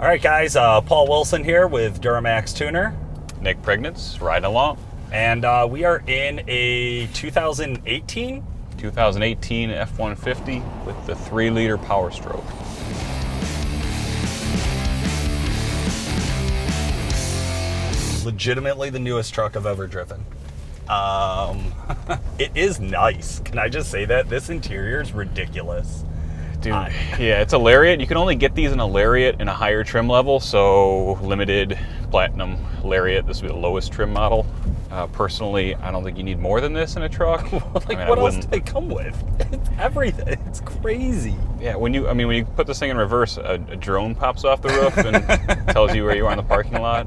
All right, guys, Paul Wilson here with Duramaxtuner. Nick Preignitz, riding along. And we are in a 2018 F-150 with the 3-liter Power Stroke. Legitimately the newest truck I've ever driven. It is nice. Can I just say that? This interior is ridiculous. Dude, yeah, it's a Lariat. You can only get these in a Lariat in a higher trim level, so limited, platinum Lariat. This would be the lowest trim model. Personally, I don't think you need more than this in a truck. What else do they come with? It's everything. It's crazy. Yeah, when you put this thing in reverse, a drone pops off the roof and tells you where you are in the parking lot.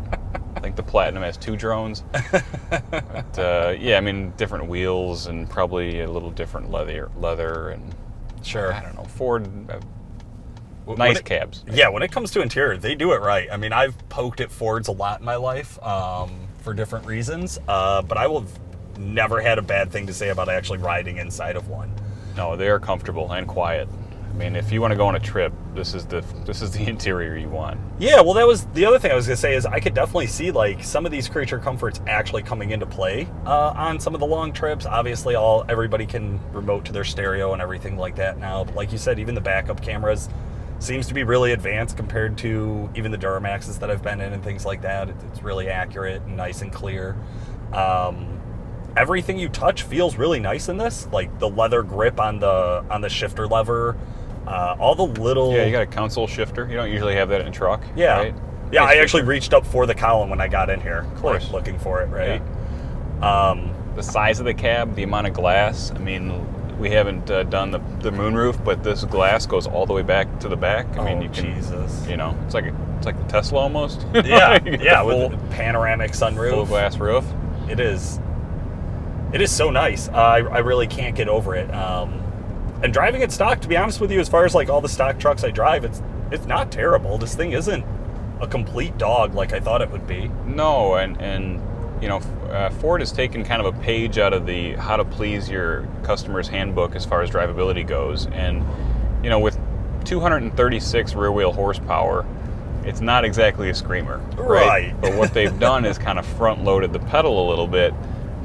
I think the Platinum has 2 drones. But, yeah, I mean, different wheels and probably a little different leather and sure. I don't know, Ford. Nice cabs. Yeah, when it comes to interior, they do it right. I mean, I've poked at Fords a lot in my life for different reasons, but I will never had a bad thing to say about actually riding inside of one. No, they are comfortable and quiet. I mean, if you want to go on a trip, this is the interior you want. Yeah, well, that was the other thing I was gonna say is I could definitely see like some of these creature comforts actually coming into play on some of the long trips. Obviously, everybody can remote to their stereo and everything like that now. But like you said, even the backup cameras seems to be really advanced compared to even the Duramaxes that I've been in and things like that. It's really accurate and nice and clear. Everything you touch feels really nice in this, like the leather grip on the shifter lever. All the little... Yeah, you got a console shifter. You don't usually have that in a truck, yeah. Right? Yeah, Nice I actually reached up for the column when I got in here. Of course. Like, looking for it, right? Yeah. The size of the cab, the amount of glass. I mean, we haven't done the moonroof, but this glass goes all the way back to the back. I mean, you can, Jesus. You know, it's like the Tesla almost. Yeah, yeah, with the panoramic sunroof. Full glass roof. It is so nice. I really can't get over it. And driving it stock, to be honest with you, as far as like all the stock trucks I drive, it's not terrible. This thing isn't a complete dog like I thought it would be. No, and you know, Ford has taken kind of a page out of the how to please your customer's handbook as far as drivability goes. And you know, with 236 rear wheel horsepower, it's not exactly a screamer, right? But what they've done is kind of front loaded the pedal a little bit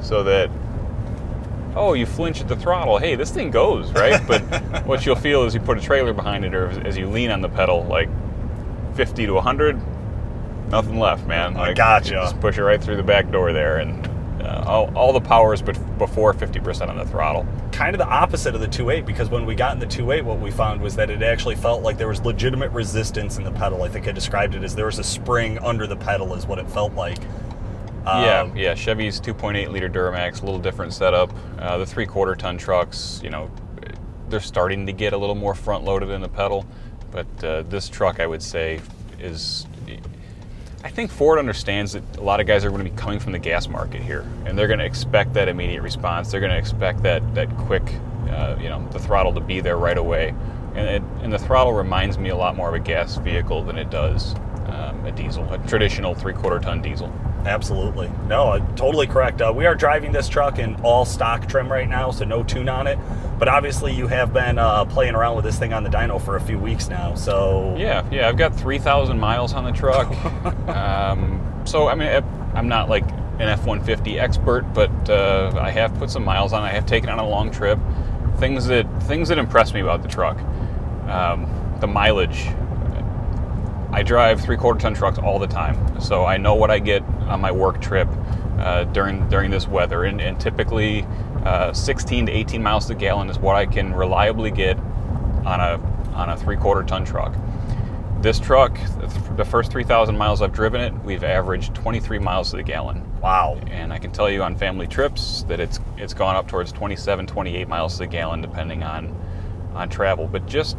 so that, oh, you flinch at the throttle, hey, this thing goes, right? But what you'll feel is you put a trailer behind it, or as you lean on the pedal, like 50 to 100, nothing left, man. I gotcha. Just push it right through the back door there, and all the power is before 50% on the throttle. Kind of the opposite of the 2.8, because when we got in the 2.8, what we found was that it actually felt like there was legitimate resistance in the pedal. I think I described it as there was a spring under the pedal is what it felt like. Yeah, Chevy's 2.8 liter Duramax, a little different setup. The 3/4 ton trucks, you know, they're starting to get a little more front loaded in the pedal, but this truck, I would say, is... I think Ford understands that a lot of guys are going to be coming from the gas market here, and they're going to expect that immediate response. They're going to expect that quick, you know, the throttle to be there right away. And the throttle reminds me a lot more of a gas vehicle than it does a diesel, a traditional 3/4 ton diesel. Absolutely. No, totally correct. We are driving this truck in all stock trim right now, so no tune on it. But obviously you have been playing around with this thing on the dyno for a few weeks now, so... Yeah, I've got 3,000 miles on the truck. So, I mean, I'm not like an F-150 expert, but I have put some miles on it. I have taken it on a long trip. Things that impress me about the truck. The mileage. I drive 3/4 ton trucks all the time, so I know what I get on my work trip during this weather, and typically 16 to 18 miles to the gallon is what I can reliably get on a 3/4 ton truck. This truck, the first 3,000 miles I've driven it, we've averaged 23 miles to the gallon. Wow. And I can tell you on family trips that it's gone up towards 27, 28 miles to the gallon depending on travel. But just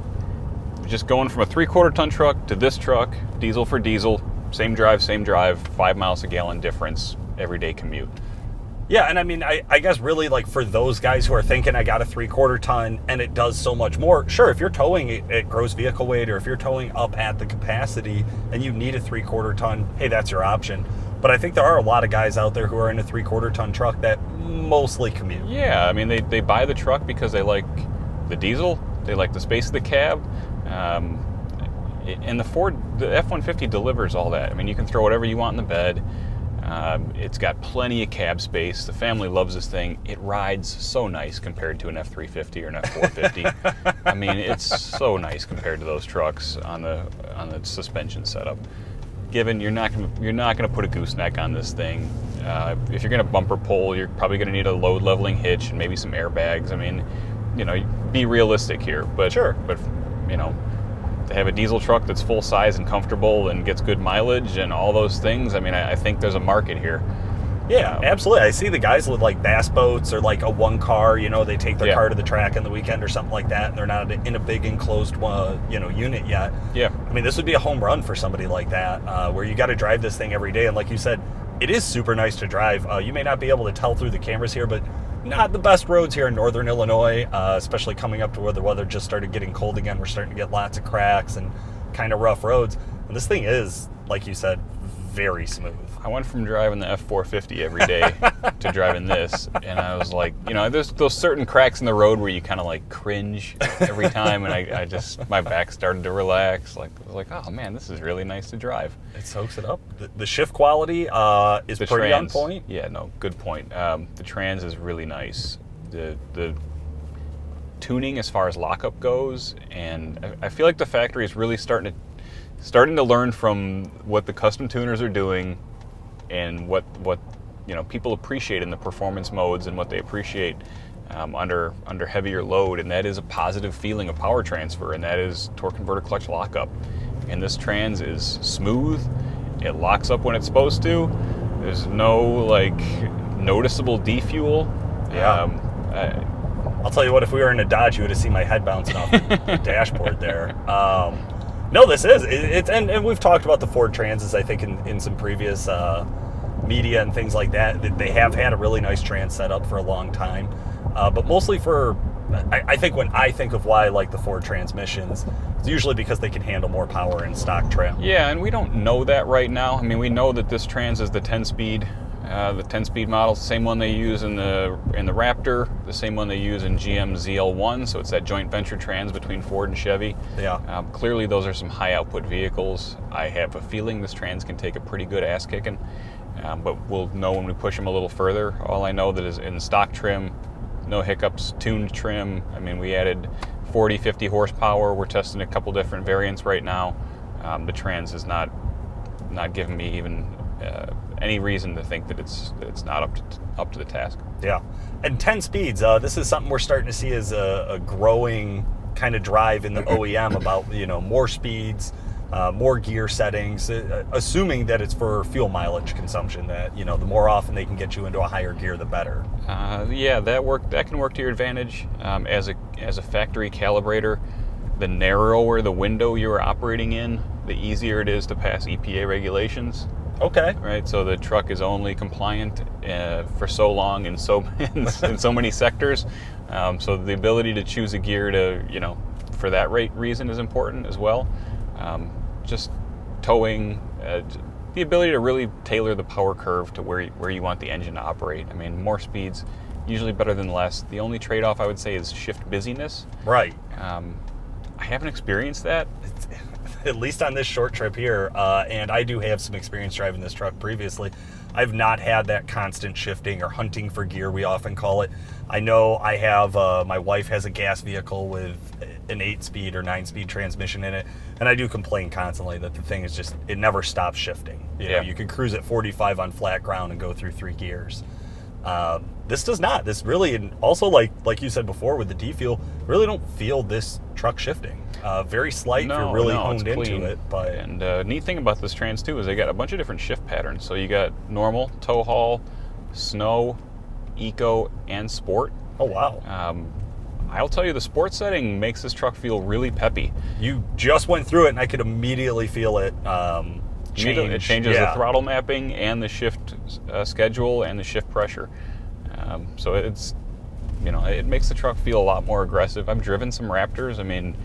going from a 3/4 ton truck to this truck, diesel for diesel, same drive, 5 miles a gallon difference, everyday commute. Yeah, and I mean, I guess really like for those guys who are thinking I got a 3/4 ton and it does so much more, sure, if you're towing it at gross vehicle weight or if you're towing up at the capacity and you need a 3/4 ton, hey, that's your option. But I think there are a lot of guys out there who are in a 3/4 ton truck that mostly commute. Yeah, I mean, they buy the truck because they like the diesel, they like the space of the cab. And the F-150 delivers all that. I mean, you can throw whatever you want in the bed. It's got plenty of cab space. The family loves this thing. It rides so nice compared to an F-350 or an F-450. I mean, it's so nice compared to those trucks on the suspension setup. Given you're not gonna put a gooseneck on this thing. If you're gonna bumper pull, you're probably gonna need a load leveling hitch and maybe some airbags. I mean, be realistic here. But sure. But to have a diesel truck that's full size and comfortable and gets good mileage and all those things, I mean, I think there's a market here. Yeah, absolutely. I see the guys with like bass boats or like a one car, they take their car to the track on the weekend or something like that, and they're not in a big enclosed, unit yet. Yeah. I mean, this would be a home run for somebody like that, where you got to drive this thing every day. And like you said, it is super nice to drive. You may not be able to tell through the cameras here, but not the best roads here in northern Illinois, especially coming up to where the weather just started getting cold again. We're starting to get lots of cracks and kind of rough roads. And this thing is, like you said, very smooth. I went from driving the F450 every day to driving this, and I was like, there's those certain cracks in the road where you kind of like cringe every time, and I just, my back started to relax. I was like, oh man, this is really nice to drive. It soaks it up. The shift quality is pretty on point. Yeah, no, good point. The trans is really nice. The tuning as far as lockup goes, and I feel like the factory is really starting to learn from what the custom tuners are doing and what people appreciate in the performance modes and what they appreciate under heavier load, and that is a positive feeling of power transfer, and that is torque converter clutch lockup. And this trans is smooth. It locks up when it's supposed to. There's no noticeable defuel. Yeah. I'll tell you what, if we were in a Dodge, you would have seen my head bouncing off the dashboard there. No, this is. And we've talked about the Ford Transes, I think, in some previous media and things like that. They have had a really nice trans setup for a long time. But mostly I think when I think of why I like the Ford transmissions, it's usually because they can handle more power in stock trim. Yeah, and we don't know that right now. I mean, we know that this trans is the 10-speed. The 10-speed model, the same one they use in the Raptor, the same one they use in GM ZL1, so it's that joint venture trans between Ford and Chevy. Yeah. Clearly those are some high output vehicles. I have a feeling this trans can take a pretty good ass kicking, but we'll know when we push them a little further. All I know that is in stock trim, no hiccups, tuned trim. I mean, we added 40, 50 horsepower. We're testing a couple different variants right now. The trans is not giving me even any reason to think that it's not up to the task. Yeah, and 10 speeds. This is something we're starting to see as a growing kind of drive in the OEM about more speeds, more gear settings, assuming that it's for fuel mileage consumption. That the more often they can get you into a higher gear, the better. Yeah, that can work to your advantage. As a factory calibrator, the narrower the window you're operating in, the easier it is to pass EPA regulations. Okay. Right, so the truck is only compliant for so long in so many sectors. So the ability to choose a gear to, for that reason is important as well. Just towing, the ability to really tailor the power curve to where you want the engine to operate. I mean, more speeds, usually better than less. The only trade-off I would say is shift busyness. Right. I haven't experienced that. At least on this short trip here, and I do have some experience driving this truck previously. I've not had that constant shifting or hunting for gear, we often call it. I know I have, my wife has a gas vehicle with an 8-speed or 9-speed transmission in it, and I do complain constantly that the thing is just, it never stops shifting. You can cruise at 45 on flat ground and go through 3 gears. This does not. This really, and also like you said before with the defuel, really don't feel this truck shifting. Very slight if you're really honed into it. But and neat thing about this trans too is they got a bunch of different shift patterns. So you got normal, tow haul, snow, eco, and sport. Oh wow. I'll tell you, the sport setting makes this truck feel really peppy. You just went through it, and I could immediately feel it. Change. It changes the throttle mapping and the shift schedule and the shift pressure. So it's, it makes the truck feel a lot more aggressive. I've driven some Raptors. I mean,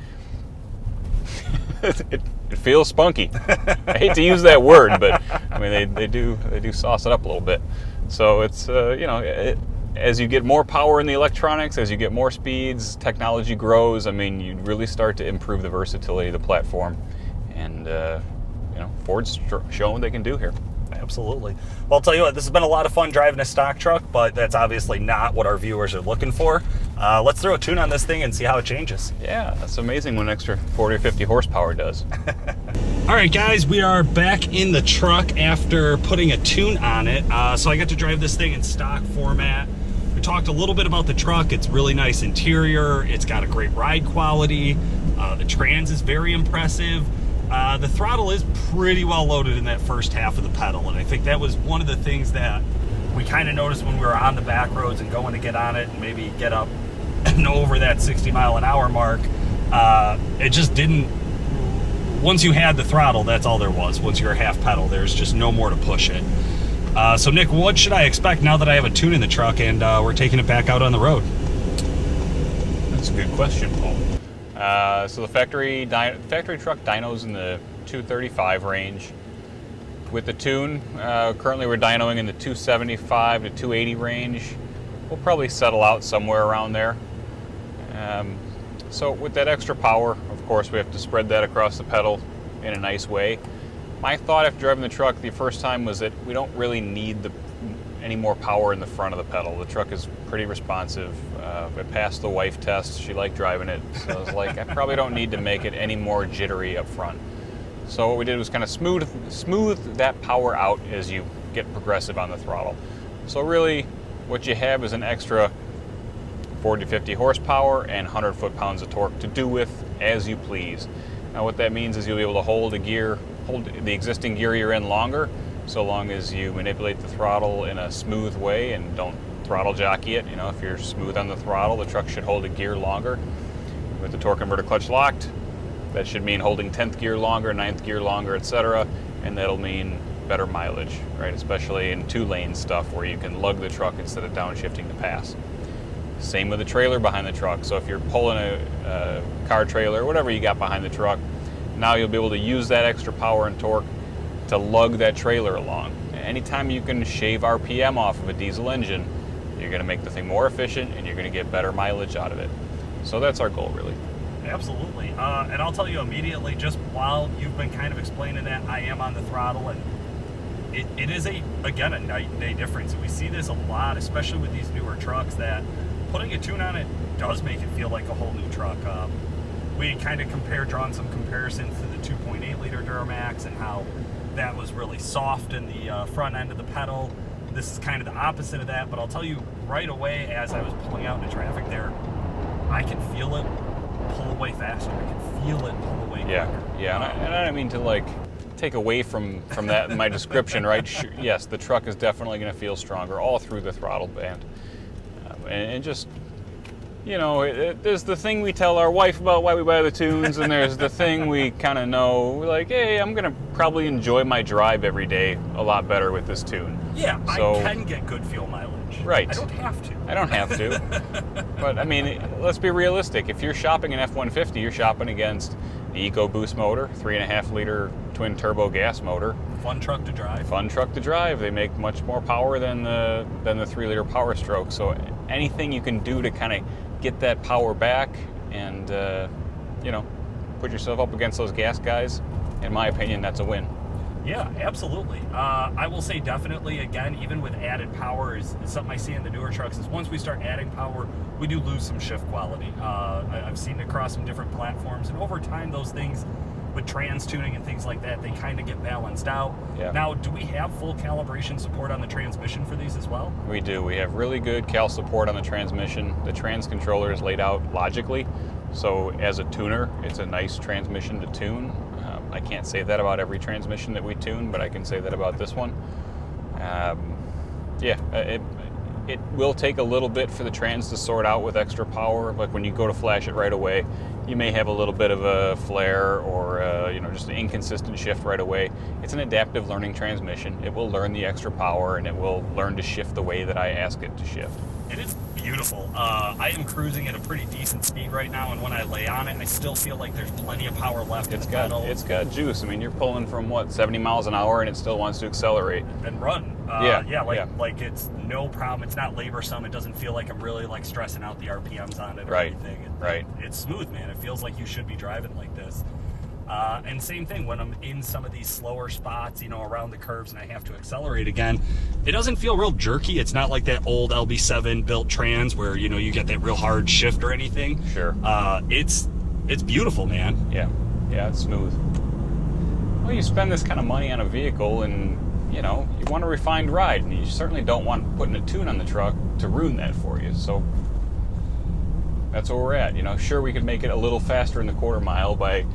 it feels spunky. I hate to use that word, but I mean they do sauce it up a little bit. So it's as you get more power in the electronics, as you get more speeds, technology grows. I mean, you really start to improve the versatility of the platform. And Ford's showing what they can do here. Absolutely. Well, I'll tell you what, this has been a lot of fun driving a stock truck, but that's obviously not what our viewers are looking for. Let's throw a tune on this thing and see how it changes. Yeah, that's amazing what an extra 40 or 50 horsepower does. All right, guys, we are back in the truck after putting a tune on it. So I got to drive this thing in stock format. We talked a little bit about the truck. It's really nice interior. It's got a great ride quality. The trans is very impressive. The throttle is pretty well loaded in that first half of the pedal, and I think that was one of the things that we kind of noticed when we were on the back roads and going to get on it and maybe get up and over that 60-mile-an-hour mark. It just didn't. Once you had the throttle, that's all there was. Once you're half pedal, there's just no more to push it. So Nick, what should I expect now that I have a tune in the truck and we're taking it back out on the road? That's a good question, Paul. So the factory truck dyno's in the 235 range. With the tune, currently we're dynoing in the 275 to 280 range. We'll probably settle out somewhere around there. So with that extra power, of course, we have to spread that across the pedal in a nice way. My thought after driving the truck the first time was that we don't really need any more power in the front of the pedal. The truck is pretty responsive. It passed the wife test. She liked driving it. So I was like, I probably don't need to make it any more jittery up front. So what we did was kind of smooth that power out as you get progressive on the throttle. So really what you have is an extra 40 to 50 horsepower and 100 foot-pounds of torque to do with as you please. Now what that means is you'll be able to hold the existing gear you're in longer, so long as you manipulate the throttle in a smooth way and don't throttle jockey it. If you're smooth on the throttle, the truck should hold a gear longer. With the torque converter clutch locked, that should mean holding 10th gear longer, 9th gear longer, etc. And that'll mean better mileage, right? Especially in 2-lane stuff where you can lug the truck instead of downshifting to pass. Same with the trailer behind the truck. So if you're pulling a car trailer, whatever you got behind the truck, now you'll be able to use that extra power and torque to lug that trailer along. Anytime you can shave RPM off of a diesel engine, you're going to make the thing more efficient and you're going to get better mileage out of it. So that's our goal, really. Absolutely. And I'll tell you immediately, just while you've been kind of explaining that, I am on the throttle, and it is, again, a night and day difference. We see this a lot, especially with these newer trucks, that putting a tune on it does make it feel like a whole new truck. We kind of drawn some comparisons to the 2.8 liter Duramax and how that was really soft in the front end of the pedal. This is kind of the opposite of that, but I'll tell you right away, as I was pulling out into traffic there, I can feel it pull away faster. I can feel it pull away quicker. Yeah, and I don't mean to take away from that in my description, right? Yes, the truck is definitely going to feel stronger all through the throttle band. And just, there's the thing we tell our wife about why we buy the tunes, and there's the thing we kind of know, like, hey, I'm going to probably enjoy my drive every day a lot better with this tune. Yeah, so, I can get good fuel mileage. Right. I don't have to. I don't have to. But, I mean, let's be realistic. If you're shopping an F-150, you're shopping against the EcoBoost motor, 3.5-liter twin-turbo gas motor. Fun truck to drive. Fun truck to drive. They make much more power than the 3-liter Power Stroke. So anything you can do to kind of get that power back and, put yourself up against those gas guys, in my opinion, that's a win. Yeah, absolutely. I will say definitely, again, even with added power, is something I see in the newer trucks, is once we start adding power, we do lose some shift quality. I've seen it across some different platforms, and over time, those things, with trans tuning and things like that, they kind of get balanced out. Yeah. Now, do we have full calibration support on the transmission for these as well? We do. We have really good cal support on the transmission. The trans controller is laid out logically, so as a tuner, it's a nice transmission to tune. I can't say that about every transmission that we tune, but I can say that about this one. It will take a little bit for the trans to sort out with extra power. Like when you go to flash it right away, you may have a little bit of a flare or just an inconsistent shift right away. It's an adaptive learning transmission. It will learn the extra power and it will learn to shift the way that I ask it to shift. It is beautiful. I am cruising at a pretty decent speed right now, and when I lay on it, I still feel like there's plenty of power left in the pedal. It's got juice. I mean, you're pulling from 70 miles an hour, and it still wants to accelerate and run. Like it's no problem. It's not laborsome. It doesn't feel like I'm really stressing out the RPMs on it or anything. It's smooth, man. It feels like you should be driving like this. And same thing when I'm in some of these slower spots, around the curves and I have to accelerate again, it doesn't feel real jerky. It's not like that old LB7 built trans where, you get that real hard shift or anything. Sure. It's beautiful, man. Yeah, it's smooth. Well, you spend this kind of money on a vehicle and, you want a refined ride, and you certainly don't want putting a tune on the truck to ruin that for you. So that's where we're at. Sure, we could make it a little faster in the quarter mile by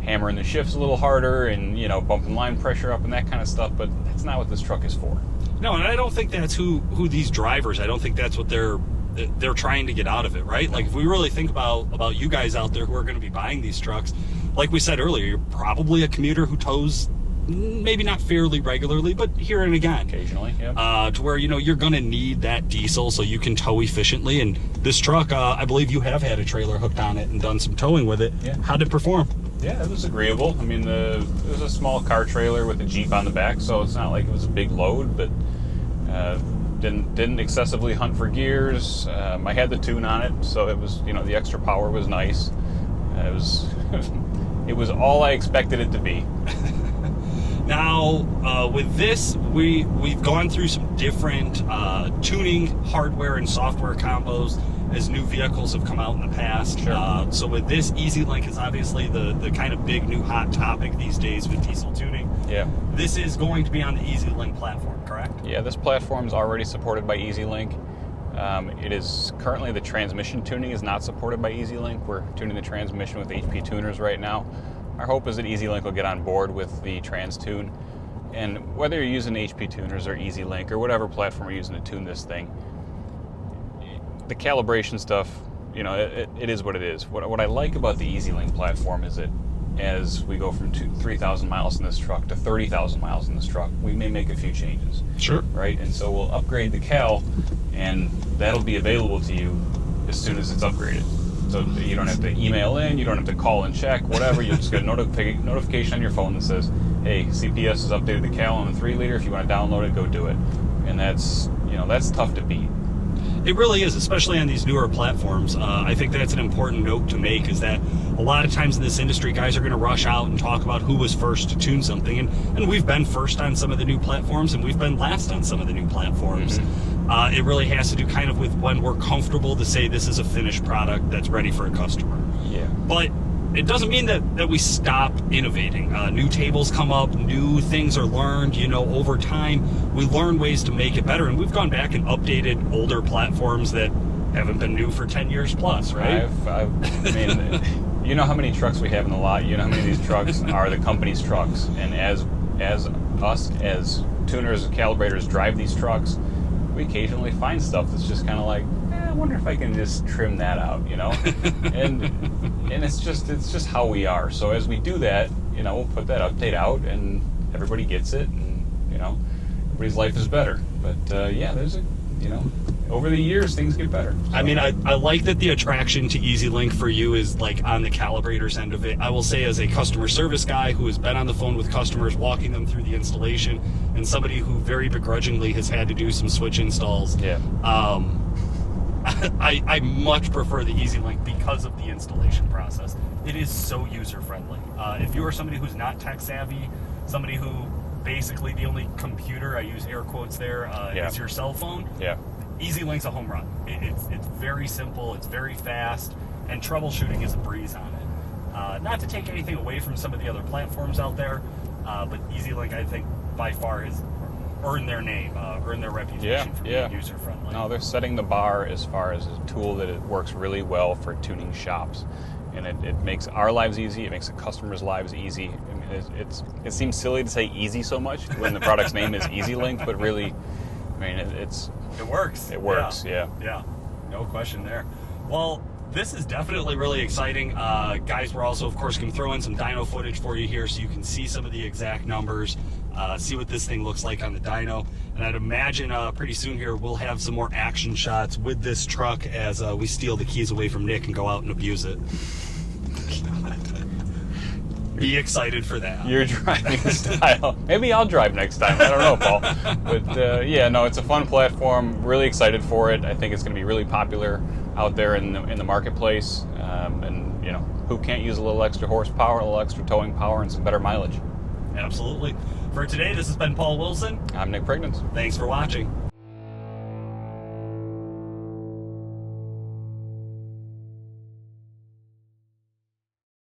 hammering the shifts a little harder and, bumping line pressure up and that kind of stuff, but that's not what this truck is for. No, and I don't think that's who these drivers, I don't think that's what they're trying to get out of it, right? Like, if we really think about you guys out there who are going to be buying these trucks, like we said earlier, you're probably a commuter who tows maybe not fairly regularly, but here and again. Occasionally, yeah. To where, you're going to need that diesel so you can tow efficiently. And this truck, I believe you have had a trailer hooked on it and done some towing with it. Yeah. How did it perform? Yeah, it was agreeable. I mean, it was a small car trailer with a Jeep on the back, so it's not like it was a big load, but didn't excessively hunt for gears. I had the tune on it, so it was, the extra power was nice. It was it was all I expected it to be. Now, with this, we've gone through some different tuning hardware and software combos as new vehicles have come out in the past. Sure. So with this, EasyLink is obviously the kind of big new hot topic these days with diesel tuning. Yeah. This is going to be on the EasyLink platform, correct? Yeah, this platform is already supported by EasyLink. It is currently, the transmission tuning is not supported by EasyLink. We're tuning the transmission with HP tuners right now. Our hope is that EasyLink will get on board with the trans tune. And whether you're using HP tuners or EasyLink or whatever platform you're using to tune this thing, the calibration stuff, it is what it is. What I like about the EasyLink platform is that as we go from 3,000 miles in this truck to 30,000 miles in this truck, we may make a few changes. Sure. Right? And so we'll upgrade the cal, and that'll be available to you as soon as it's upgraded. So you don't have to email in, you don't have to call and check, whatever. You'll just get a notification on your phone that says, hey, CPS has updated the cal on the 3-liter. If you want to download it, go do it. And that's tough to beat. It really is, especially on these newer platforms. I think that's an important note to make, is that a lot of times in this industry, guys are going to rush out and talk about who was first to tune something. And we've been first on some of the new platforms, and we've been last on some of the new platforms. Mm-hmm. It really has to do kind of with when we're comfortable to say this is a finished product that's ready for a customer. Yeah. But it doesn't mean that we stop innovating. New tables come up, new things are learned. Over time, we learn ways to make it better. And we've gone back and updated older platforms that haven't been new for 10 years plus, right? I mean, you know how many trucks we have in the lot. You know how many of these trucks are the company's trucks. And as us, as tuners and calibrators drive these trucks, we occasionally find stuff that's just kind of like, I wonder if I can just trim that out, and it's just how we are. So as we do that, we'll put that update out, and everybody gets it, and everybody's life is better. But there's over the years things get better. So. I mean, I like that the attraction to EasyLink for you is like on the calibrator's end of it. I will say, as a customer service guy who has been on the phone with customers, walking them through the installation, and somebody who very begrudgingly has had to do some switch installs. Yeah. I much prefer the EasyLink because of the installation process. It is so user-friendly. If you are somebody who's not tech-savvy, somebody who basically the only computer, I use air quotes there, is your cell phone, yeah. EasyLink's a home run. It's very simple, it's very fast, and troubleshooting is a breeze on it. Not to take anything away from some of the other platforms out there, but EasyLink, I think, by far has earned their name, earned their reputation for being user-friendly. No, they're setting the bar as far as a tool that it works really well for tuning shops. And it makes our lives easy, it makes the customers' lives easy. I mean, it seems silly to say easy so much when the product's name is EasyLink, but really, I mean, it works. It works, yeah. Yeah, no question there. Well, this is definitely really exciting. Guys, we're also, of course, going to throw in some dyno footage for you here so you can see some of the exact numbers, see what this thing looks like on the dyno. And I'd imagine pretty soon here we'll have some more action shots with this truck as we steal the keys away from Nick and go out and abuse it. Be excited for that. Your driving style. Maybe I'll drive next time. I don't know, Paul. But it's a fun platform. Really excited for it. I think it's going to be really popular out there in the marketplace. And who can't use a little extra horsepower, a little extra towing power, and some better mileage. Absolutely. For today, this has been Paul Wilson. I'm Nick Preignitz. Thanks for watching.